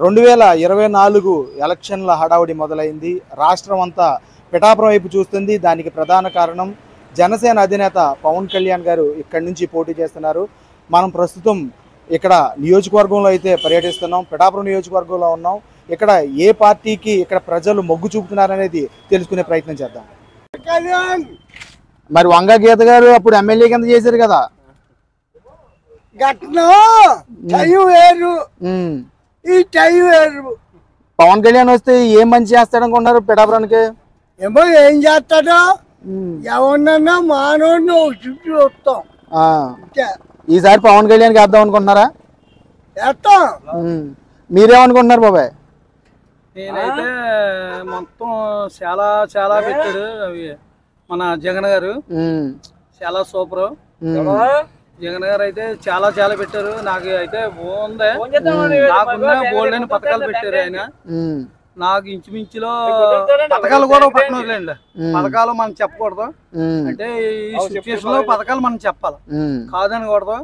2024 ఎలక్షన్ల హడావుడి మొదలైంది. రాష్ట్రం అంతా పిఠాపురం వైపు చూస్తుంది. దానికి ప్రధాన కారణం జనసేన అధినేత పవన్ కళ్యాణ్ గారు ఇక్కడి నుంచి పోటీ చేస్తున్నారు. మనం ప్రస్తుతం ఇక్కడ నియోజకవర్గంలో అయితే పర్యటిస్తున్నాం. పిఠాపురం నియోజకవర్గంలో ఉన్నాం. ఇక్కడ ఏ పార్టీకి ఇక్కడ ప్రజలు మొగ్గు చూపుతున్నారనేది తెలుసుకునే ప్రయత్నం చేద్దాం. మరి వంగ గీత గారు అప్పుడు ఎమ్మెల్యే కింద చేశారు కదా. పవన్ కళ్యాణ్ వస్తే ఏం మంచి చేస్తాడనుకున్నారు పిఠాపురానికి? ఏమో ఏం చేస్తాడో ఎవరినన్నా మానవుడిని చుట్టూ వస్తాం. ఈసారి పవన్ కళ్యాణ్కి వేద్దాం అనుకుంటున్నారా? వేస్తాం. మీరేమనుకుంటున్నారు బాబాయ్? నేనైతే మొత్తం చాలా చాలా పెట్టాడు అవి మన జగన్ గారు. చాలా సూపర్. జగన్ గారు అయితే చాలా చాలా పెట్టారు. నాకు అయితే బాగుంది. నాకున్న బోల్డెన్ పథకాలు పెట్టారు ఆయన. నాకు ఇంచుమించులో పథకాలు కూడా పక్కన వదిలేండి. పథకాలు మనం చెప్పకూడదు. అంటే ఈ సిచ్యువేషన్ లో పథకాలు మనం చెప్పాలి, కాదనకూడదు.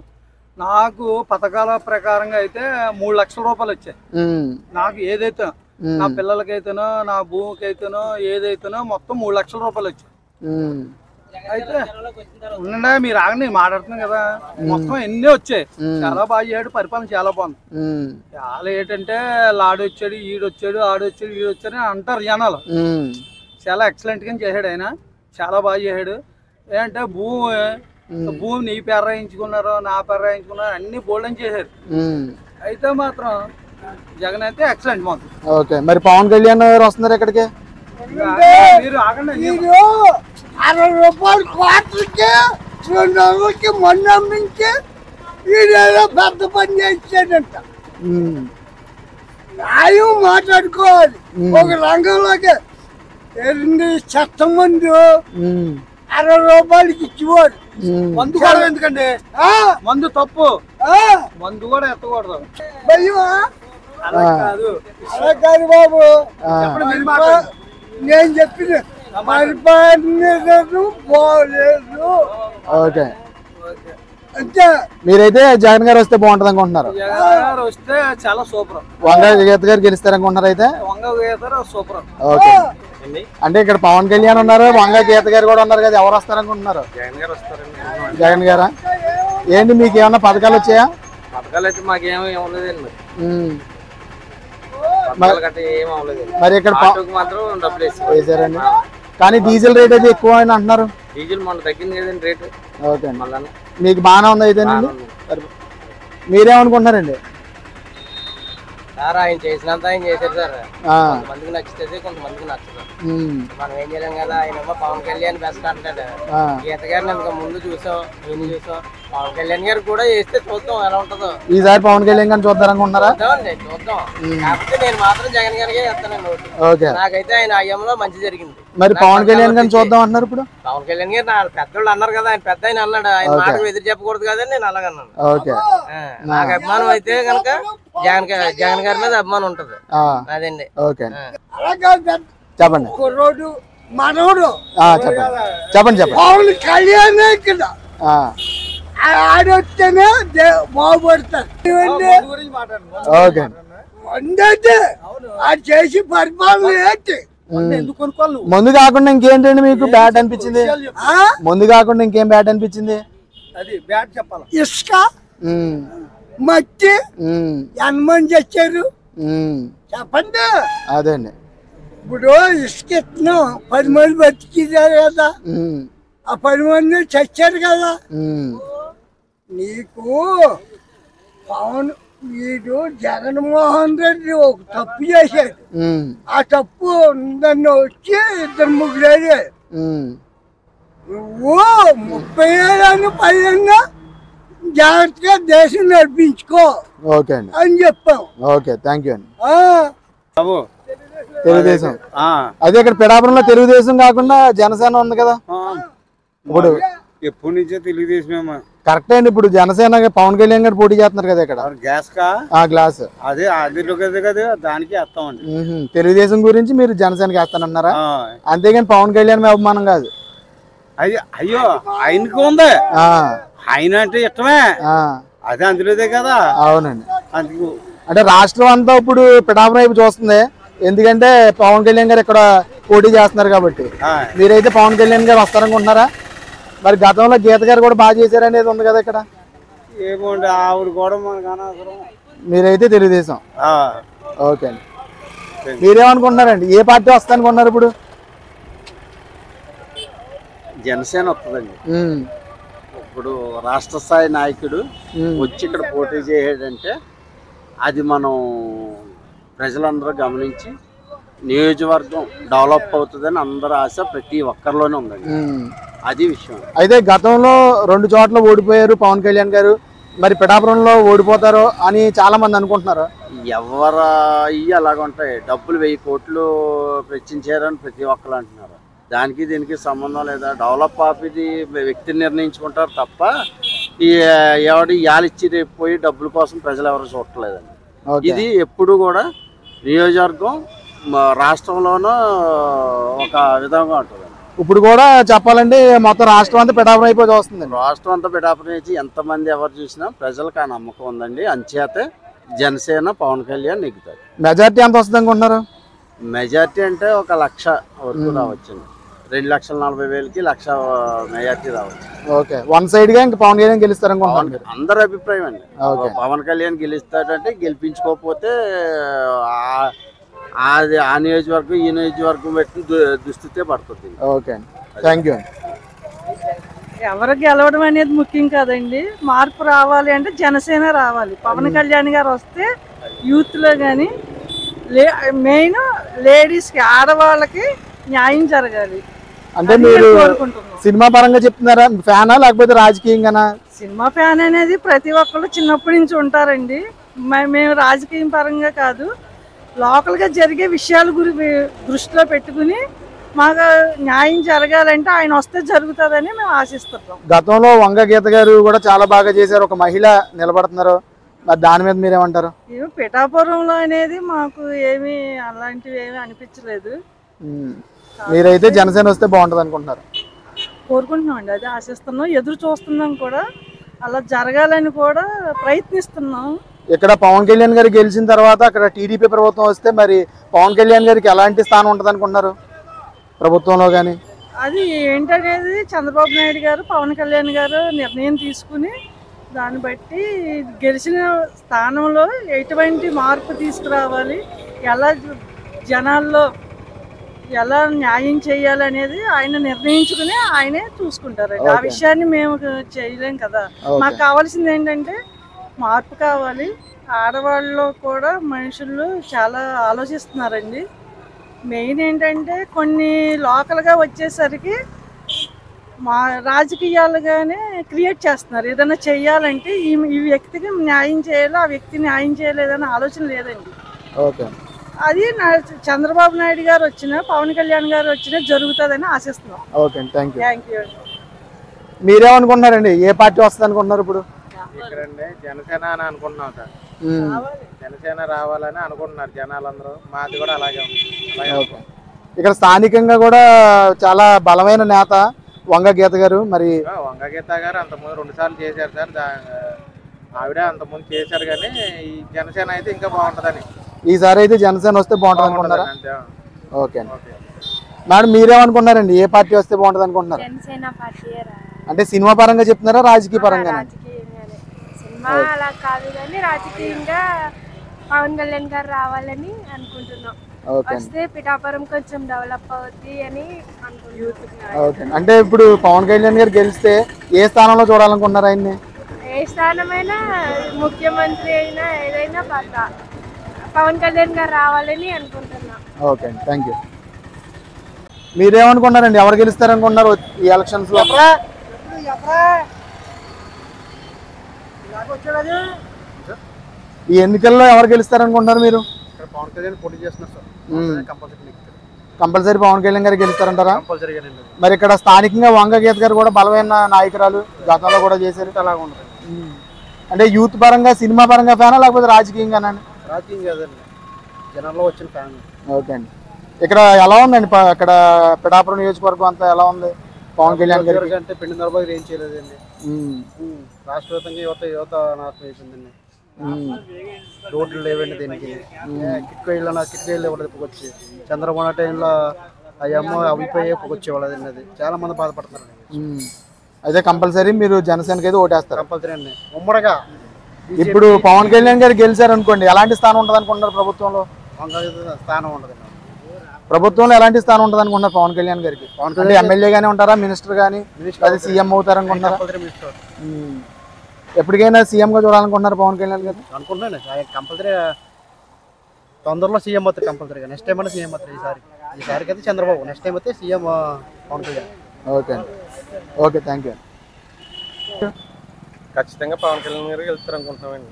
నాకు పథకాల ప్రకారంగా అయితే 3 లక్షల రూపాయలు వచ్చాయి. నాకు ఏదైతే నా పిల్లలకైతేనో నా భూమికి అయితేనో ఏదైతేనో మొత్తం 3 లక్షల రూపాయలు వచ్చాయి. అయితే ఉండండి, మీరు ఆగండి, మాట్లాడుతున్నాం కదా. మొత్తం ఎన్ని వచ్చాయి. చాలా బాగా చేయడు. పరిపాలన చాలా బాగుంది. చాలా ఏంటంటే లాడు వచ్చాడు, ఈడొచ్చాడు, ఆడొచ్చాడు, ఈడొచ్చాడు అని అంటారు జనాలు. చాలా ఎక్సలెంట్ గా చేశాడు ఆయన. చాలా బాగా చేశాడు. ఏంటంటే భూమి నీ పేరు రాయించుకున్నారు, నా పేరు రాయించుకున్నారు, అన్ని బోల్డెన్ చేశారు. అయితే మాత్రం జగన్ అయితే ఎక్సలెంట్ మాత్రం. ఓకే, మరి పవన్ కళ్యాణ్ గారు వస్తున్నారు ఇక్కడికి? మీరు 60 రూపాయలు క్వార్టర్కి 2 నెలలకి మొన్న అమ్మించి వీడేదో పెద్ద పని చేసాడంట. న్యాయం మాట్లాడుకోవాలి. ఒక రంగంలోకి చెత్త మందు 60 రూపాయలకి ఇచ్చేవాడు. మందు కూడా ఎందుకండి? మందు తప్పు. మందు కూడా ఎత్తకూడదు. భయమా? అలా కాదు బాబు. నేను చెప్పిన పరిపాలన బాగలేదు. ఓకే, అంతే. మీరైతే జగన్ గారు వస్తే బాగుంటది అనుకుంటున్నారు? జగన్ గారు వస్తే చాలా సూపర్. వంగ గీత గారు గెలుస్తారనుకుంటున్నారు అయితే? వంగ గీత సూపర్. ఓకే, అంటే ఇక్కడ పవన్ కళ్యాణ్ ఉన్నారు, వంగ గీత గారు కూడా ఉన్నారు కదా. ఎవరు వస్తారనుకుంటున్నారు? జగన్ గారా? ఏంటి మీకు ఏమన్నా పథకాలు వచ్చాయా? పథకాలు అయితే మాకేమీ ఇవ్వలేదండి. మరి ఇక్కడ మాత్రం డబ్బులు వేసారండి. కానీ డీజిల్ రేట్ అయితే ఎక్కువ అని అంటున్నారు. డీజిల్ మొన్న తగ్గింది కదండి రేటు. ఓకే, మీకు బాగానే ఉంది అయితే. మీరేమనుకుంటున్నారండి? సార్ ఆయన చేసినంత ఆయన చేశారు సార్. కొంతమందికి నచ్చుతుంది, కొంతమందికి నచ్చదు. మనం ఏం చేయలేం కదా. ఆయన పవన్ కళ్యాణ్ బెస్ట్ అంటాడు. గీత గారిని ఇంకా ముందు చూసాం, నేను చూసాం. పవన్ కళ్యాణ్ గారు కూడా చేస్తే చూద్దాం ఎలా ఉంటుందో. ఈసారి పవన్ కళ్యాణ్ గారిని చూద్దారనుకుంటున్నారా? చూద్దాం. కాకపోతే నేను మాత్రం జగన్ గారికి చేస్తానండి ఓటు. ఓకే, నాకైతే ఆయన అయ్యంలో మంచి జరిగింది. మరి పవన్ కళ్యాణ్ గారిని చూద్దాం అంటున్నారు ఇప్పుడు? పవన్ కళ్యాణ్ గారు నా పెద్దోళ్ళు అన్నారు కదా, ఆయన పెద్ద ఆయన అన్నాడు. ఆయన మాటకు ఎదురు చెప్పకూడదు కదండి, నేను అలాగన్నాను. ఓకే, నాకు అభిమానం అయితే కనుక జగన్ గారి మీద అభిమానం ఉంటది. అదండి. ఓకే, చెప్పండి. కుర్రోడు మనోడు చెప్పండి. పవన్ కళ్యాణ్ ఇక్కడ ఆడొస్తేనే బాగుపడతారు. ఓకే, అంటే అది చేసి పరిపాలన ఏంటి? ముందు కాకుండా ఇంకేంటండి మీకు బ్యాట్ అనిపించింది? ముందు కాకుండా ఇంకేం బ్యాట్ అనిపించింది? అది బ్యాట్ చెప్పాలి. ఇసుక, మట్టి ఎంతమంది చచ్చారు చెప్పండి. అదేండి, ఇప్పుడు ఇసుక ఇస్తున్నాం, 10 మంది బతికిదారు కదా, ఆ 10 మంది చచ్చారు కదా. నీకు పవన్ వీడు జగన్మోహన్ రెడ్డి ఒక తప్పు చేశాడు. ఆ తప్పు నన్ను వచ్చి 2-3 ఏళ్ళు నువ్వు 30 ఏళ్ళని పైన జాగ్రత్తగా దేశం నడిపించుకో అని చెప్పాం. ఓకే, థ్యాంక్ యూ అండి. తెలుగుదేశం అదే ఇక్కడ పిఠాపురంలో తెలుగుదేశం కాకుండా జనసేన ఉంది కదా. ఇప్పుడు ఎప్పటి నుంచో తెలుగుదేశం కరెక్ట్ అండి. ఇప్పుడు జనసేన పవన్ కళ్యాణ్ గారు పోటీ చేస్తున్నారు కదా ఇక్కడ. గ్లాస్ అదే అది కదా, దానికి వేస్తామండి. తెలుగుదేశం గురించి మీరు జనసేనకి వేస్తానన్నారా? అంతేగాని పవన్ కళ్యాణ్ మీ అభిమానం కాదు. అయ్యో ఆయనకు ఉంది, ఆయన అంటే ఇష్టమే. అదే అందులోదే కదా. అవునండి, అందుకు అంటే రాష్ట్రం అంతా ఇప్పుడు పిఠాపురం వైపు చూస్తుంది, ఎందుకంటే పవన్ కళ్యాణ్ గారు ఇక్కడ పోటీ చేస్తున్నారు కాబట్టి. మీరైతే పవన్ కళ్యాణ్ గారు వస్తారనుకుంటున్నారా? మరి గతంలో గీత గారు కూడా బాగా చేశారనేది ఉంది కదా ఇక్కడ. ఏమోండి ఆవిడ కూడా మనకు అనవసరం. మీరైతే తెలుగుదేశం. ఓకే అండి. మీరేమనుకుంటున్నారండి? ఏ పార్టీ వస్తారనుకుంటున్నారు ఇప్పుడు? జనసేన వస్తుందండి. ఇప్పుడు రాష్ట్ర స్థాయి నాయకుడు వచ్చి ఇక్కడ పోటీ చేయడంటే అది మనం ప్రజలందరూ గమనించి నియోజకవర్గం డెవలప్ అవుతుందని అందరి ఆశ ప్రతి ఒక్కరిలోనే ఉందండి. అది విషయం. అయితే గతంలో 2 చోట్ల ఓడిపోయారు పవన్ కళ్యాణ్ గారు, మరి పిఠాపురంలో ఓడిపోతారో అని చాలా మంది అనుకుంటున్నారు. ఎవరు ఇవి అలాగ ఉంటాయి. డబ్బులు 1000 కోట్లు వెచ్చించారని ప్రతి ఒక్కరు అంటున్నారు. దానికి దీనికి సంబంధం లేదా? డెవలప్ ఆఫీది వ్యక్తిని నిర్ణయించుకుంటారు తప్ప ఈ ఎవడు యాలిచ్చి రేపు పోయి డబ్బుల కోసం ప్రజలు ఎవరు చూడలేదండి. ఇది ఎప్పుడు కూడా నియోజకవర్గం రాష్ట్రంలోనూ ఒక విధంగా ఉంటుంది. ఇప్పుడు కూడా చెప్పాలంటే మొత్తం రాష్ట్రం అంతా పిఠాపురం అయిపోయి వస్తుంది. రాష్ట్రం అంతా పిఠాపురం ఇచ్చి ఎంతమంది ఎవరు చూసినా ప్రజలకు ఆ నమ్మకం ఉందండి. అంచేతే జనసేన పవన్ కళ్యాణ్ నెగ్గుతారు. మెజార్టీ ఎంత వస్తుంది అనుకుంటున్నారు? మెజార్టీ అంటే 1,00,000 వరకు రావచ్చండి. 2,40,000కి 1,00,000 మెజార్టీ రావచ్చు. ఓకే, వన్ సైడ్ గా ఇంకా పవన్ కళ్యాణ్ గెలుస్తారు అనుకుంటున్నారు? అందరి అభిప్రాయం అండి. పవన్ కళ్యాణ్ గెలుస్తాడంటే, గెలిపించుకోకపోతే అది ఆ నియోజకవర్గం ఈ నియోజకవర్గం పెట్టి దుస్థితే పడుతుంది. Okay, thank you. ఎవరు గెలవడం అనేది ముఖ్యం కాదండి. మార్పు రావాలి అంటే జనసేన రావాలి. పవన్ కళ్యాణ్ గారు వస్తే యూత్ లో కానీ మెయిన్ లేడీస్ కి, ఆడవాళ్ళకి న్యాయం జరగాలి. అంటే మీరు సినిమా పరంగా చెప్తున్నారా, ఫ్యానా లేకపోతే రాజకీయంగానా? సినిమా ఫ్యాన్ అనేది ప్రతి ఒక్కళ్ళు చిన్నప్పటి నుంచి ఉంటారండి. మేము రాజకీయం పరంగా కాదు, లోకల్ గా జరిగే విషయాల దృష్టిలో పెట్టుకుని మాకు న్యాయం జరగాలంటే ఆయన వస్తే జరుగుతుందని మేము ఆశిస్తున్నాం. గతంలో వంగ గీత గారు కూడా చాలా బాగా చేశారు, ఒక మహిళ నిలబడుతున్నారు, మరి దాని మీద మీరేమంటారు? పిఠాపురంలో అనేది మాకు ఏమీ అలాంటివి ఏమీ అనిపించలేదు. మీరైతే జనసేన వస్తే బాగుంటుంది అనుకుంటున్నారు? కోరుకుంటున్నాం అండి, అదే ఆశిస్తున్నాం, ఎదురు చూస్తున్నాం కూడా, అలా జరగాలని కూడా ప్రయత్నిస్తున్నాం. ఇక్కడ పవన్ కళ్యాణ్ గారు గెలిచిన తర్వాత అక్కడ టీడీపీ ప్రభుత్వం వస్తే మరి పవన్ కళ్యాణ్ గారికి ఎలాంటి స్థానం ఉంటుంది అనుకుంటున్నారు ప్రభుత్వంలో? కానీ అది ఏంటనేది చంద్రబాబు నాయుడు గారు, పవన్ కళ్యాణ్ గారు నిర్ణయం తీసుకుని దాన్ని బట్టి గెలిచిన స్థానంలో ఎటువంటి మార్పు తీసుకురావాలి, ఎలా జనాల్లో ఎలా న్యాయం చేయాలనేది ఆయన నిర్ణయించుకుని ఆయనే చూసుకుంటారండి. ఆ విషయాన్ని మేము చేయలేం కదా. మాకు కావాల్సింది ఏంటంటే మార్పు కావాలి. ఆడవాళ్ళు కూడా మనుషులు చాలా ఆలోచిస్తున్నారండి. మెయిన్ ఏంటంటే కొన్ని లోకల్గా వచ్చేసరికి మా రాజకీయాలుగానే క్రియేట్ చేస్తున్నారు. ఏదైనా చెయ్యాలంటే ఈ వ్యక్తికి న్యాయం చేయాలి, ఆ వ్యక్తి న్యాయం చేయలేదన్న ఆలోచన లేదండి. ఓకే, అది చంద్రబాబు నాయుడు గారు వచ్చినా, పవన్ కళ్యాణ్ గారు వచ్చినా జరుగుతుందని ఆశిస్తున్నాం. Okay, thank you. Thank you. మీరేమనుకుంటున్నారండి? ఏ పార్టీ వస్తుంది అనుకుంటున్నారు ఇప్పుడు? ఇక్కడండి జనసేన అని అనుకుంటున్నాం సార్. జనసేన రావాలని అనుకుంటున్నారు జనాలందరూ. మాది కూడా అలాగే ఉంది. ఇక్కడ స్థానికంగా కూడా చాలా బలమైన నేత వంగ గీత గారు. మరి వంగ గీత గారు అంతకుముందు 2 సార్లు చేశారు సార్. ఆవిడ అంతకుముందు చేశారు, కానీ ఈ జనసేన అయితే ఇంకా బాగుంటుందని. ఈసారి అయితే జనసేన వస్తే బాగుంటుంది అనుకుంటున్నారా? ఓకే మేడం, మీరేమనుకున్నారండి? ఏ పార్టీ వస్తే బాగుంటుంది అనుకుంటున్నారు? అంటే సినిమా పరంగా చెప్తున్నారా, రాజకీయ పరంగా? సినిమా అలా కాదు కానీ రాజకీయంగా పవన్ కళ్యాణ్ గారు రావాలని అనుకుంటున్నాం. వస్తే పిఠాపురం కొంచెం డెవలప్ అవుద్ది అని అనుకుంటున్నాం. అంటే ఇప్పుడు పవన్ కళ్యాణ్ గారు గెలిస్తే ఏ స్థానంలో చూడాలనుకుంటున్నారు ఆయన్ని? ఏ స్థానమైనా, ముఖ్యమంత్రి అయినా ఏదైనా పవన్ కళ్యాణ్ గారు రావాలని అనుకుంటున్నాం. Okay, thank you. మీరేమనుకున్నారండి? ఎవరు గెలుస్తారనుకుంటున్నారు ఈ ఎలక్షన్స్ లో? ఈ ఎన్నికల్లో ఎవరు గెలుస్తారనుకుంటున్నారు మీరు? పవన్ కళ్యాణ్ పోటీ చేస్తున్నారు సార్. కంపల్సరీ పవన్ కళ్యాణ్ గారు గెలుస్తారంటారా? మరి ఇక్కడ స్థానికంగా వంగ గీత గారు కూడా బలమైన నాయకురాలు, గతంలో కూడా చేశారు. అలాగ ఉంటుంది. అంటే యూత్ పరంగా, సినిమా పరంగా ఫ్యానా లేకపోతే రాజకీయంగానండి? రాజకీయం కాదండి, జనంలో వచ్చిన ఫ్యాన్. ఓకే అండి. ఇక్కడ ఎలా ఉందండి? ఇక్కడ పిఠాపురం నియోజకవర్గం అంతా ఎలా ఉంది పవన్ కళ్యాణ్ గారు? అంటే పెళ్లి నరబాబు ఏం చేయలేదండి. రాష్ట్ర వ్యాప్తంగా యువత నాశనం అయిపోయిందండి. రోడ్లు లేవండి దీనికి. కిట్కో ఇళ్ళు వచ్చి చంద్రబాబు టైంలో అయ్యమ్మ అవిపోయే వచ్చేవాళ్ళదండి. అది చాలా మంది బాధపడుతున్నారు. అయితే కంపల్సరీ మీరు జనసేనకి అయితే ఓటేస్తారు కంపల్సరీ అండి ఉమ్మడిగా. ఇప్పుడు పవన్ కళ్యాణ్ గారు గెలిచారు అనుకోండి, ఎలాంటి స్థానం ఉంటుంది అనుకుంటున్నారు ప్రభుత్వంలో? స్థానం ఉండదండి. ప్రభుత్వంలో ఎలాంటి స్థానం ఉంటుంది అనుకుంటున్నారు పవన్ కళ్యాణ్ గారికి? అంటే ఎమ్మెల్యే గానీ ఉంటారా, మినిస్టర్ కానీ, అది సీఎం అవుతారు అనుకుంటున్నారా? ఎప్పటికైనా సీఎం గా చూడాలనుకుంటున్నారు పవన్ కళ్యాణ్ గారు? అనుకుంటున్నాను కంపల్సరీ తొందరలో సీఎం అవుతారు కంపల్సరీగా. నెక్స్ట్ టైం అంటే సీఎం అవుతారు. ఈసారికి అయితే చంద్రబాబు, నెక్స్ట్ టైం అయితే సీఎం పవన్ కళ్యాణ్. ఓకే అండి, ఓకే, థ్యాంక్ యూ. ఖచ్చితంగా పవన్ కళ్యాణ్ గారు వెళ్తారు అనుకుంటున్నామండి.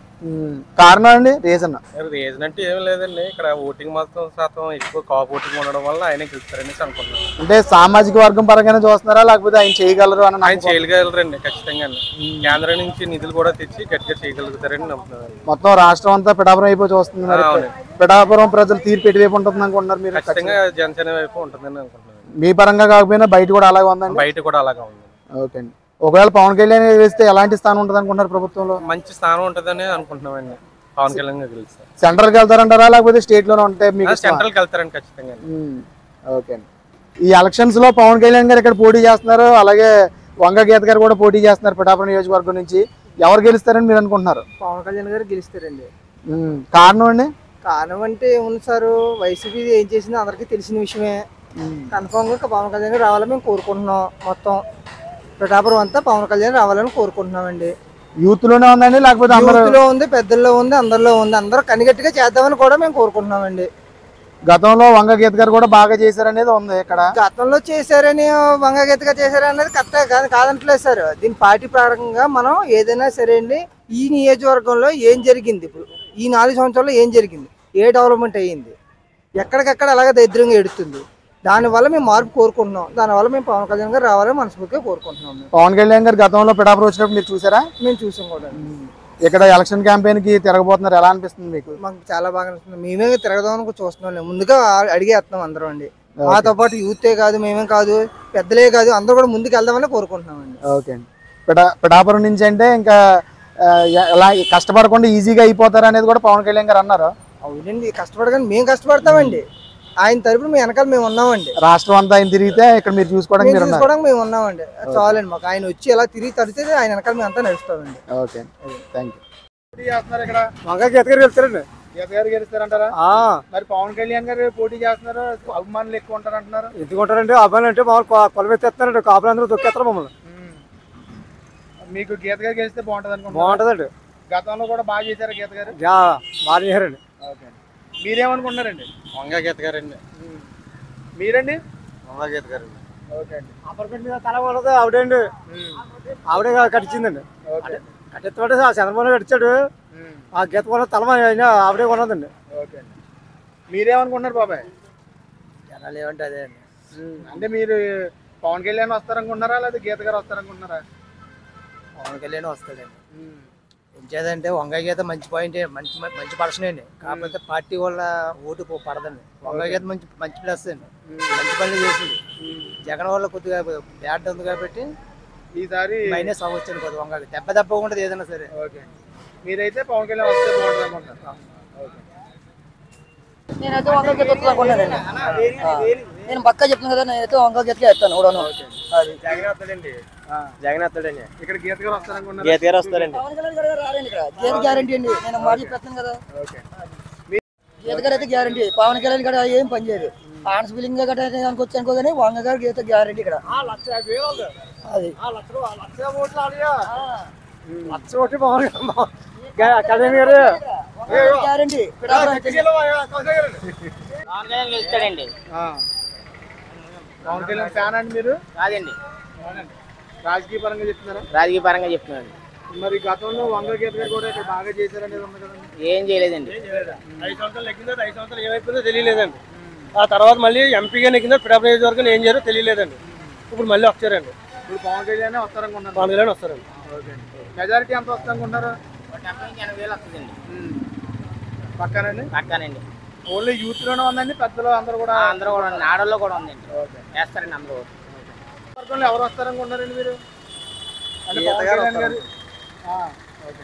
కారణం అండి, రీజన్ అంటే ఏం లేదండి, ఇక్కడ ఓటింగ్ మొత్తం శాతం ఎక్కువ కాపు ఓటింగ్ ఉండడం వల్ల ఆయన గెలుస్తారని అనుకుంటున్నాను. అంటే సామాజిక వర్గం పరంగానే చూస్తున్నారా, లేకపోతే ఆయన చేయగలరు అని? ఆయన చేయగలరండి ఖచ్చితంగా. కేంద్రం నుంచి నిధులు కూడా తెచ్చి గట్టిగా చేయగలుగుతారని నమ్ముతున్నాను. మొత్తం రాష్ట్రం అంతా పిఠాపురం అయిపోయి చూస్తున్నారు. పిఠాపురం ప్రజలు తీర్పు ఎటువైపు ఉంటుంది అనుకుంటున్నారు మీరు? ఖచ్చితంగా జనసేన వైపు ఉంటుందని అనుకుంటున్నాను. మీ పరంగా కాకపోయినా బయట కూడా అలాగే ఉందండి? బయట కూడా అలాగే ఉంది. ఓకే అండి. ఒకవేళ పవన్ కళ్యాణ్ వేస్తే ఎలాంటి స్థానం ఉంటుంది అనుకుంటున్నారు ప్రభుత్వంలో? మంచి స్థానం ఉంటుందని అనుకుంటున్నామండి. పవన్ కళ్యాణ్ గారు గెలుస్తారు. సెంట్రల్కి వెళ్తారంటారా, లేకపోతే స్టేట్ లోనే ఉంటే మీకు? సెంట్రల్కి వెళ్తారండి ఖచ్చితంగా. ఓకే అండి. ఈ ఎలక్షన్స్ లో పవన్ కళ్యాణ్ గారు ఇక్కడ పోటీ చేస్తున్నారు, అలాగే వంగ గీత గారు కూడా పోటీ చేస్తున్నారు పిఠాపురం నియోజకవర్గం నుంచి. ఎవరు గెలుస్తారని మీరు అనుకుంటున్నారు? పవన్ కళ్యాణ్ గారు గెలుస్తారండి. కారణం అండి? కారణం అంటే ఏముంది సార్, వైసీపీ ఏం చేసిందో అందరికీ తెలిసిన విషయమే. కన్ఫామ్ గా పవన్ కళ్యాణ్ గారు రావాలని మేము కోరుకుంటున్నాం. మొత్తం పిఠాపురం అంతా పవన్ కళ్యాణ్ రావాలని కోరుకుంటున్నామండి. యూత్ లోనే ఉందండి, లేకపోతే యూత్లో ఉంది, పెద్దల్లో ఉంది, అందరిలో ఉంది. అందరూ కనిగట్టిగా చేద్దామని కూడా మేము కోరుకుంటున్నామండి. గతంలో వంగ గీత గారు కూడా బాగా చేశారనేది ఉంది ఇక్కడ. గతంలో చేశారని వంగగీతగా చేశారనేది కరెక్ట్ కాదంటలేదు సార్. దీని పార్టీ పరంగా మనం ఏదైనా సరే అండి, ఈ నియోజకవర్గంలో ఏం జరిగింది, ఇప్పుడు ఈ 4 సంవత్సరాల్లో ఏం జరిగింది, ఏ డెవలప్మెంట్ అయ్యింది, ఎక్కడికక్కడ అలాగే దరిద్రంగా ఎడుతుంది. దానివల్ల మేము మార్పు కోరుకుంటున్నాం. దానివల్ల మేము పవన్ కళ్యాణ్ గారు రావాలని మనస్ఫూర్తిగా కోరుకుంటున్నాం. పవన్ కళ్యాణ్ గారు గతంలో పిఠాపురం వచ్చినప్పుడు మీరు చూసారా? మేము చూసాం కూడా. ఇక్కడ ఎలక్షన్ క్యాంపెయిన్ కి తిరగబోతున్నారు, ఎలా అనిపిస్తుంది మీకు? మాకు చాలా బాగా అనిపిస్తుంది. మేమే తిరగదామని చూస్తున్నాం. ముందుగా అడిగేస్తున్నాం అందరం అండి. మాతో పాటు యూతే కాదు, మేమే కాదు, పెద్దలే కాదు, అందరూ కూడా ముందుకు వెళ్దామని కోరుకుంటున్నాం అండి. ఓకే అండి. పిఠాపురం నుంచి అంటే ఇంకా ఎలా కష్టపడకుండా ఈజీగా అయిపోతారు అనేది కూడా పవన్ కళ్యాణ్ గారు అన్నారు. అవునండి, కష్టపడగానే మేము కష్టపడతామండి. ఆయన తరపున మీ వెనకాల మేము ఉన్నామండి. రాష్ట్రం అంతా ఆయన తిరిగితే ఇక్కడ మీరు చూసుకోవడానికి మేము ఉన్నామండి. చాలండి మాకు. ఆయన వచ్చి ఎలా తిరిగి తడితే ఆయన వెనకాల మేము అంతా నడుస్తామండి. Okay, thank you. ఇక్కడ వంగ గీత గారు వెళ్తారండి. గీత గారు గెలుస్తారంటారా? మరి పవన్ కళ్యాణ్ గారు పోటీ చేస్తున్నారు, అభిమానులు ఎక్కువ ఉంటారు అంటున్నారు. ఎందుకు ఉంటారండి అభిమానులు అంటే మామూలు కొలమెత్తేస్తున్నారండి. కాపులు అందరూ దొక్కేస్తారు మమ్మల్ని. మీకు గీత గారు గెలిస్తే బాగుంటుంది అనుకుంటున్నారు? బాగుంటుందండి. గతంలో కూడా బాగా చేశారు గీత గారు? బాగా చేశారండి. ఓకే, మీరేమనుకుంటున్నారండి? వంగ గీత గారండి. మీరండి? వంగ గీత గారు. ఓకే అండి. అపార్ట్మెంట్ మీద తల ఉండదు ఆవిడండి. ఆవిడే కట్టించిందండి. కట్టిస్తామంటే చంద్రబాబు కట్టించాడు. ఆ గీత కొన్న తల ఆవిడే కొన్నదండి. ఓకే అండి. మీరేమనుకుంటున్నారు బాబాయ్? జనాలు ఏమంటే అదే అండి. అంటే మీరు పవన్ కళ్యాణ్ వస్తారనుకుంటున్నారా, లేదా గీత గారు వస్తారనుకుంటున్నారా? పవన్ కళ్యాణ్ వస్తాడండి. ఎంచేదంటే వంగ గీత మంచి పాయింట్, మంచి పర్సన్ అండి. కాకపోతే పార్టీ వల్ల ఓటు పడదండి. వంగ గీత మంచి ప్లస్ అండి, మంచి పనులు చేసింది. జగన్ వల్ల కొద్దిగా బ్యాడ్ ఉంది కాబట్టి ఈసారి మైనస్ అవ్వచ్చు కొద్దిగా. వంగ దెబ్బ ఉంటుంది ఏదైనా సరే. ఓకే, మీరైతే పవన్ కళ్యాణ్ వస్తే బాగుంటుంది అనుకుంటున్నారు. ఓకే, నేనైతే వంగ గీత వస్తున్నానండి. నేను పక్కా చెప్తాను కదా, నేనైతే వంగ గీతకే వేస్తాను కూడా. జగన్ వస్తాడండి. జగన్ వస్తాడండి. ఇక్కడ గీత గారు వస్తారనుకుంటున్నారు? గీత గారు వస్తారండి. పవన్ కళ్యాణ్ గారు రారండి ఇక్కడ. గీత గ్యారంటీ అండి, నేను మాట చెప్తాను కదా. గీత గారు అయితే గ్యారంటీ. పవన్ కళ్యాణ్ గారు ఏం పని చేయదు. ఆన్స్ ఫీలింగ్ గట్రా అనుకోవచ్చు అనుకో, కానీ వంగ గారు గీత గ్యారంటీ ఇక్కడ. అది లక్ష ఓటు పవన్ కళ్యాణ్ గారు గ్యారంటీ. పవన్ కళ్యాణ్ ఫ్యాన్ అండి మీరు? కాదండి, రాజకీయ పరంగా చెప్తున్నారా? రాజకీయ పరంగా చెప్తున్నాను. మరి గతంలో వంగ గీత గారు కూడా ఇక్కడ బాగా చేశారనేది ఉంది కదండి. ఏం చేయలేదండి. 5 సంవత్సరాలు నెగ్గిందో 5 సంవత్సరాలు ఏమైపోయిందో తెలియలేదండి. ఆ తర్వాత మళ్ళీ ఎంపీగా నెగ్గిందో పిఠాపురం నియోజకవర్గం ఏం చేయాలో తెలియలేదండి. ఇప్పుడు మళ్ళీ వచ్చారండి. ఇప్పుడు పవన్ కళ్యాణ్ వస్తారనుకుంటున్నారు? పవన్ కళ్యాణ్ వస్తారండి. ఓకే, మెజారిటీ ఎంత వస్తారనుకుంటారు? 80,000 వస్తుందండి. పక్కనండి? పక్కానండి. ఓన్లీ యూత్ లోనే ఉందండి, పెద్దలు అందరూ కూడా? అందరూ కూడా ఆడల్లో కూడా ఉందండి. వేస్తారండి అందరూ. ఎవరు వస్తారనుకుంటున్నారండి మీరు? అంటే పవన్ కళ్యాణ్ గారు. ఓకే,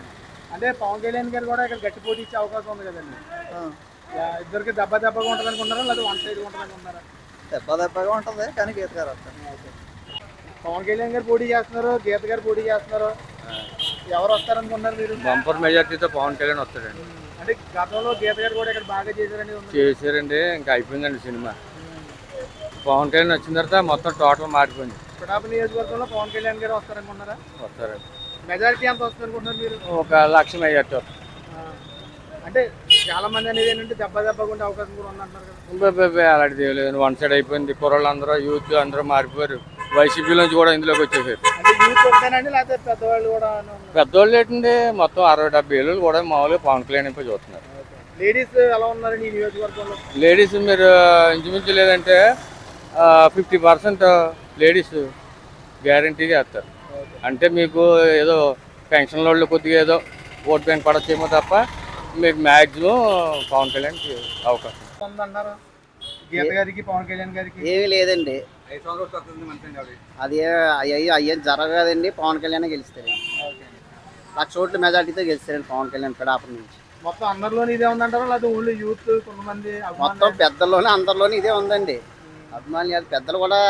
అంటే పవన్ కళ్యాణ్ గారు కూడా ఇక్కడ గట్టి పోటీ ఇచ్చే అవకాశం ఉంది కదండి. ఇద్దరికి దెబ్బగా ఉంటుంది అనుకుంటారా లేదా వన్ సైడ్ ఉంటుంది అనుకుంటారా? దెబ్బగా ఉంటుంది కానీ గీత గారు వస్తారు. పవన్ కళ్యాణ్ గారు పోటీ చేస్తున్నారు, గీత గారు పోటీ చేస్తున్నారు, ఎవరు వస్తారనుకుంటున్నారు మీరు? బంపర్ మెజార్టీతో పవన్ కళ్యాణ్ వస్తాడండి. అంటే గతంలో గీత గారు కూడా ఇక్కడ బాగా చేశారండి. ఇంకా అయిపోయిందండి సినిమా. పవన్ కళ్యాణ్ వచ్చిన తర్వాత మొత్తం టోటల్ మారిపోయింది. పిఠాపురం నియోజకవర్గంలో పవన్ కళ్యాణ్ గారు వస్తారనుకుంటున్నారా? వస్తారండి. మెజారిటీ ఎంత వస్తుంది అనుకుంటున్నారు మీరు? 1,00,000 మెజార్టీ వస్తుంది. అంటే చాలా మంది అనేది ఏంటంటే దెబ్బగా ఉండే అవకాశం కూడా ఉందంటున్నారు కదా. అలాంటిది ఏం లేదు. వన్ సైడ్ అయిపోయింది. కుర్రోళ్ళు అందరూ యూత్ అందరూ మారిపోయారు. వైసీపీ నుంచి కూడా ఇందులోకి వచ్చేసారు. పెద్దవాళ్ళు ఏంటండి మొత్తం 60-70 ఏళ్ళు కూడా మామూలుగా పవన్ కళ్యాణ్ అయిపోయి చూస్తున్నారు. లేడీస్ ఎలా ఉన్నారండి ఈ నియోజకవర్గంలో? లేడీస్ మీరు ఇంచుమించు లేదంటే 50% లేడీస్ గ్యారంటీగా వేస్తారు. అంటే మీకు ఏదో పెన్షన్ వాళ్ళు కొద్దిగా ఏదో ఓట్ బ్యాంక్ పడచ్చేమో తప్ప మీకు మ్యాక్సిమం పవన్ కళ్యాణ్కి అవకాశం ఉందన్నారు. గీత గారికి పవన్ కళ్యాణ్ గారికి ఏమీ లేదండి. అది అయ్యేం జరగదండి. పవన్ కళ్యాణ్ గెలుస్తారండి. 1,00,000 ఓట్ల మెజార్టీతో గెలుస్తారండి పవన్ కళ్యాణ్ పిఠాపురం నుంచి. మొత్తం అందరిలోనే ఇదే ఉందంటారా లేదా ఓన్లీ యూత్ కొంతమంది? మొత్తం పెద్దల్లోనే అందరిలోనే ఇదే ఉందండి. అభిమానులు పెద్దలు కూడా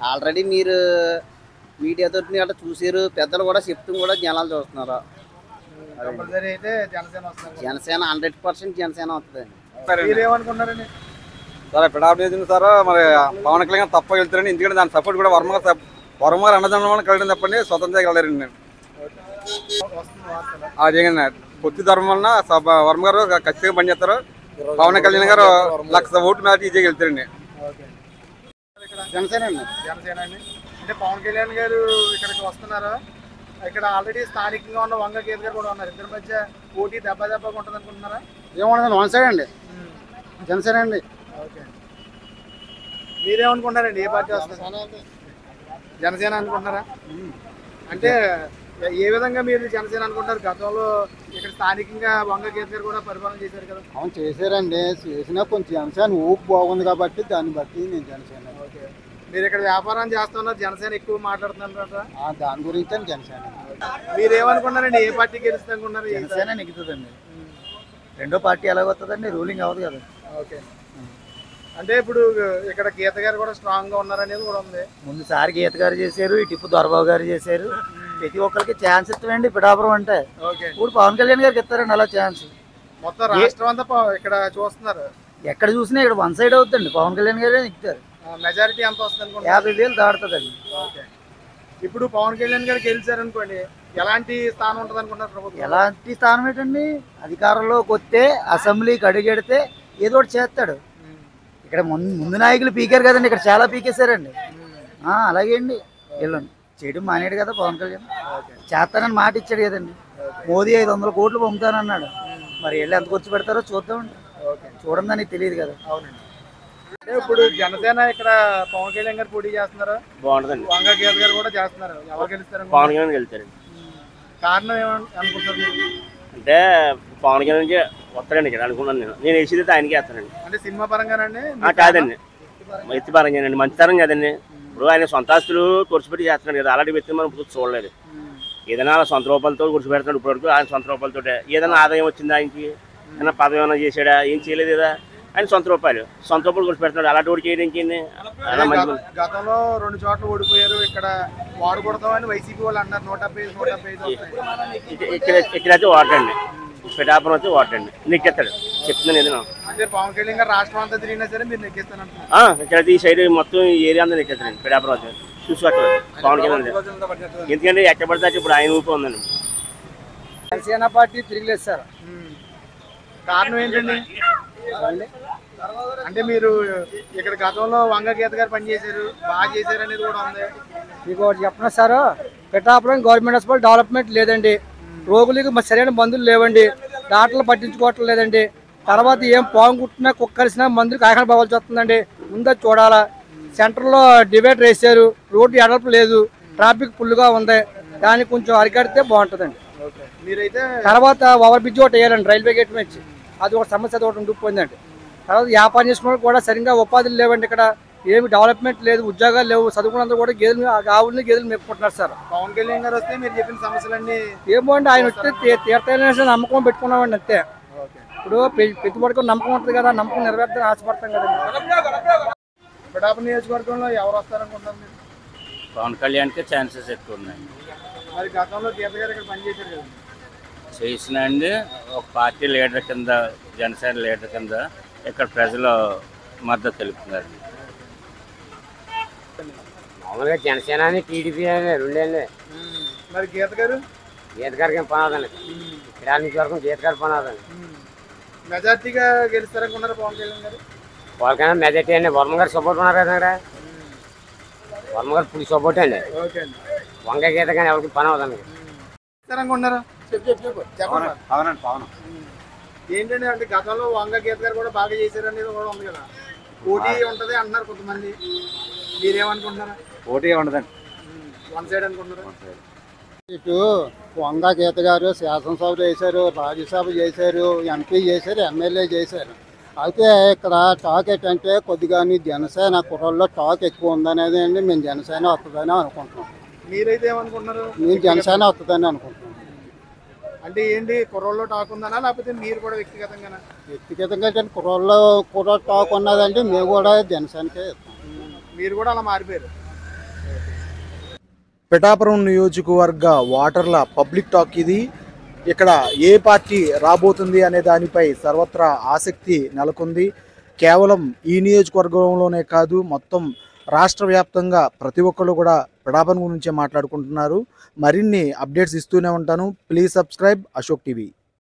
ఆల్రెడీ మీరు మీడియాతో అట్లా చూసారు. పెద్దలు కూడా చెప్తూ కూడా జనాలు చూస్తున్నారు. అయితే జనసేన వస్తుంది. జనసేన 100% జనసేన వస్తుందండి. మీరేమనుకున్నారండి? సార్ పిఠాపురం సార్ మరి పవన్ కళ్యాణ్ తప్ప వెళ్తారండి. ఎందుకంటే దాని సపోర్ట్ కూడా వర్మ గారు అన్నదండం కలిగిన తప్పండి స్వతంత్రంగా వెళ్ళారండి నేను. అదేండి పొత్తి ధర్మం వలన వర్మ గారు ఖచ్చితంగా పనిచేస్తారు. పవన్ కళ్యాణ్ గారు 1,00,000 ఓటు మ్యాచ్ ఈజీగా వెళ్తారండి. జనసేన అండి. జనసేన అండి. అంటే పవన్ కళ్యాణ్ గారు ఇక్కడికి వస్తున్నారు. ఇక్కడ ఆల్రెడీ స్థానికంగా ఉన్న వంగ గీత గారు కూడా ఉన్నారు. ఇద్దరి మధ్య పోటీ దెబ్బగా ఉంటుంది అనుకుంటున్నారా? ఏముండదండి వన్ సైడ్ అండి. జనసేన అండి. మీరేమనుకుంటారండి? ఏ పార్టీ వస్తుంది? జనసేన అనుకుంటున్నారా? అంటే ఏ విధంగా మీరు జనసేన అనుకుంటారు? గతంలో ఇక్కడ స్థానికంగా వంగ గీత గారు కూడా పరిపాలన చేశారు కదా. అవును చేశారండి. చేసినా కొంచెం జనసేన ఊపు బాగుంది కాబట్టి దాన్ని బట్టి నేను జనసేన. మీరు ఇక్కడ వ్యాపారం చేస్తున్నారు, జనసేన ఎక్కువ మాట్లాడుతున్నారు కదా, దాని గురించి జనసేన. మీరేమనుకున్నారండి? ఏ పార్టీ గెలుస్తుంది అనుకున్నారు? జనసేన నెగ్గుతుందండి. రెండో పార్టీ ఎలా వస్తుందండి? రూలింగ్ అవ్వదు కదా. ఓకే. అంటే ఇప్పుడు ఇక్కడ గీత గారు కూడా స్ట్రాంగ్ గా ఉన్నారనేది కూడా ఉంది. ముందుసారి గీత గారు చేశారు, ఈ టిప్పు దొరబాబు గారు చేశారు. ప్రతి ఒక్కరికి ఛాన్స్ ఇస్తామండి పిఠాపురం అంటే. ఇప్పుడు పవన్ కళ్యాణ్ గారికి ఇస్తారండి అలా ఛాన్స్. మొత్తం రాష్ట్రం అంతా ఇక్కడ చూస్తున్నారు. ఎక్కడ చూసినా ఇక్కడ వన్ సైడ్ అవుతుందండి. పవన్ కళ్యాణ్ గారే ఇస్తారు. మెజారిటీ ఎంత వస్తుంది అనుకోండి? 50,000 దాడుతుందండి. ఇప్పుడు పవన్ కళ్యాణ్ గారు గెలిచారనుకోండి, ఎలాంటి స్థానం ఉంటుంది అనుకుంటారు ప్రభుత్వం? ఎలాంటి స్థానం ఏంటండి? అధికారంలోకి వస్తే అసెంబ్లీకి అడుగెడితే ఏదో ఒకటి చేస్తాడు. ఇక్కడ ముందు నాయకులు పీకారు కదండి, ఇక్కడ చాలా పీకేశారండి. అలాగే అండి వెళ్ళండి చేయడం మానేడు కదా పవన్ కళ్యాణ్. చేస్తానని మాట ఇచ్చాడు కదండి. మోదీ 500 కోట్లు పంపుతానన్నాడు. మరి వెళ్ళి ఎంత ఖర్చు పెడతారో చూద్దామండి. చూడండి దానికి తెలియదు కదా. అవునండి. ఇప్పుడు జనసేన ఇక్కడ పవన్ కళ్యాణ్ గారు పోటీ చేస్తున్నారు. బాగుంటుందండి. వంగ గీత గారు కూడా చేస్తున్నారు. ఎవరు గెలుస్తారు? పవన్ కళ్యాణ్ గెలుస్తారండి. కారణం ఏమనుకుంటారు? అంటే పవన్ కళ్యాణ్ వస్తాడండి ఇక్కడ అనుకున్నాను నేను వేసేది ఆయనకి వేస్తానండి. అంటే సినిమా పరంగానండి? కాదండి, ఎత్తి పరంగానండి. మంచితరం కదండి. ఇప్పుడు ఆయన సొంత ఆస్తులు ఖర్చుపెట్టి చేస్తున్నాడు కదా. అలాంటి వ్యక్తిని మనం ఇప్పుడు చూడలేదు. ఏదైనా సొంత రూపాయలతో ఖర్చుపెడుతున్నాడు. ఇప్పటివరకు ఆయన సొంత రూపాయలతో ఏదైనా ఆదాయం వచ్చిందా ఆయనకి? ఏదైనా పదవి ఏమైనా చేశాడా? ఏం చేయలేదు కదా. ఆయన సొంత రూపాయలు ఖర్చుపెడుతున్నాడు. అలాంటి ఓడికి చేయడానికి గతంలో 2 చోట్ల ఓడిపోయారు. ఇక్కడ వాడుకొడతామని వైసీపీ వాళ్ళు అన్నారు. 175 ఇక్కడైతే ఓటండి. పిఠాపురం అయితే ఓటండి. నెక్కెత్తాడు చెప్తున్నాను ఏదైనా. అంటే పవన్ కళ్యాణ్ గారు రాష్ట్రం అంతా తిరిగినా సరే మీరు నెక్కిస్తానంటున్నారు. ఇక్కడైతే ఈ సైడ్ మొత్తం ఏరియా అంతా నెక్కెత్తాడండి. పిఠాపురం అయితే చూసుకోవట్లేదు పవన్ కళ్యాణ్. ఎందుకంటే ఎక్కడ పడితే ఇప్పుడు ఆయన ఊపి ఉందండి. జనసేన పార్టీ తిరిగిలేదు సార్. కారణం ఏంటండి? అంటే మీరు ఇక్కడ గతంలో వంగ గీత గారు పనిచేశారు, బాగా చేశారు అనేది కూడా ఉంది. మీకు ఒకటి చెప్పిన sir, Pithapuram government hospital development లేదండి. రోగులకు సరైన మందులు లేవండి. డాక్టర్లు పట్టించుకోవటం లేదండి. తర్వాత ఏం పాము కుట్టినా కుక్కరిసినా మందులు కాయకాడ పోవాల్సి వస్తుందండి. ముందే చూడాలా. సెంటర్లో డివైడర్ వేసారు, రోడ్డు ఎడల్పు లేదు, ట్రాఫిక్ ఫుల్గా ఉంది. దానికి కొంచెం అరికడితే బాగుంటుందండి. తర్వాత ఓవర్ బ్రిడ్జ్ ఒకటి వేయాలండి రైల్వే గేట్ నుంచి. అది ఒక సమస్య ఒకటి ఉండిపోయిందండి. తర్వాత వ్యాపారం చేసుకున్న కూడా సరిగ్గా ఉపాధులు లేవండి. ఇక్కడ ఏమి డెవలప్మెంట్ లేదు, ఉద్యోగాలు లేవు, చదువుకున్నందుకు కూడా ఆవుల్ని గేదెలు మెప్పుకుంటున్నారు సార్. పవన్ కళ్యాణ్ గారు వస్తే మీరు చెప్పిన సమస్యలన్నీ ఏమో అండి, ఆయన వస్తే తీర్థాలనేసి నమ్మకం పెట్టుకున్నామండి అంతే. ఇప్పుడు పెట్టుబడికి నమ్మకం ఉంటుంది కదా, నమ్మకం నెరవేర్తాలని ఆశపడతాం కదండి. పిఠాపురం నియోజకవర్గంలో ఎవరు వస్తారనుకుంటున్నారు మీరు? పవన్ కళ్యాణ్కి ఛాన్సెస్ ఎక్కువ ఉన్నాయి. మరి గతంలో గీత గారు ఇక్కడ పనిచేశారు కదా? చేసిన అండి ఒక పార్టీ లీడర్ కింద, జనసేన లీడర్ కింద ఇక్కడ ప్రజలు మద్దతు తెలుపుతున్నారు. మామూలుగా జనసేన టీడీపీ రెండేళ్ళే. మరి గీత గారు? గీత గారికి ఏం పని అవుతుంది, ఇక్కడ నుంచి వరకు గీత గారి పని అవుతుంది. మెజార్టీగా గెలుస్తారనుకున్నారు పవన్ కళ్యాణ్ గారు? వాళ్ళకైనా మెజార్టీ అండి, వర్మ గారు సపోర్ట్ ఉన్నారు కదా ఇక్కడ. వర్మ గారు ఫుల్ సపోర్ట్ అండి. వంగ గీత కానీ ఎవరికి పని అవుతుంది అనుకుంటున్నారా? చెప్పండి. అవునండి, పవన్. ఏంటంటే అంటే గతంలో వంగ గీత గారు కూడా బాగా చేశారనేది కూడా ఉంది కదా, పోటీ ఉంటది అంటున్నారు కొంతమంది, మీరేమనుకుంటున్నారా? పోటీ ఉండదండి, వన్ సైడ్ అనుకుంటున్నారా? ఇటు వంగ గీత గారు శాసనసభ చేశారు, రాజ్యసభ చేశారు, ఎంపీ చేశారు, ఎమ్మెల్యే చేశారు. అయితే ఇక్కడ టాక్ ఏంటంటే కొద్దిగా జనసేన కుర్రల్లో టాక్ ఎక్కువ ఉందనేది అండి. మేము జనసేన వస్తుందని అనుకుంటున్నాం. మీరైతే ఏమనుకుంటున్నారు? మేము జనసేన వస్తుందని అనుకుంటున్నాం. అంటే ఏంటి, కుర్రోళ్ళు టాక్ ఉందనా లేకపోతే మీరు కూడా వ్యక్తిగతంగానా? వ్యక్తిగతంగా కుర్ర టాక్ ఉన్నదండి, మేము కూడా జనసేనకే ఇస్తాం. మీరు కూడా అలా మారిపోయారు. పిఠాపురం నియోజకవర్గ ఓటర్ల పబ్లిక్ టాక్ ఇది. ఇక్కడ ఏ పార్టీ రాబోతుంది అనే దానిపై సర్వత్రా ఆసక్తి నెలకొంది. కేవలం ఈ నియోజకవర్గంలోనే కాదు, మొత్తం రాష్ట్ర వ్యాప్తంగా ప్రతి ఒక్కళ్ళు కూడా పిఠాపురం గురించే మాట్లాడుకుంటున్నారు. మరిన్ని అప్డేట్స్ ఇస్తూనే ఉంటాను. Please subscribe Ashok TV.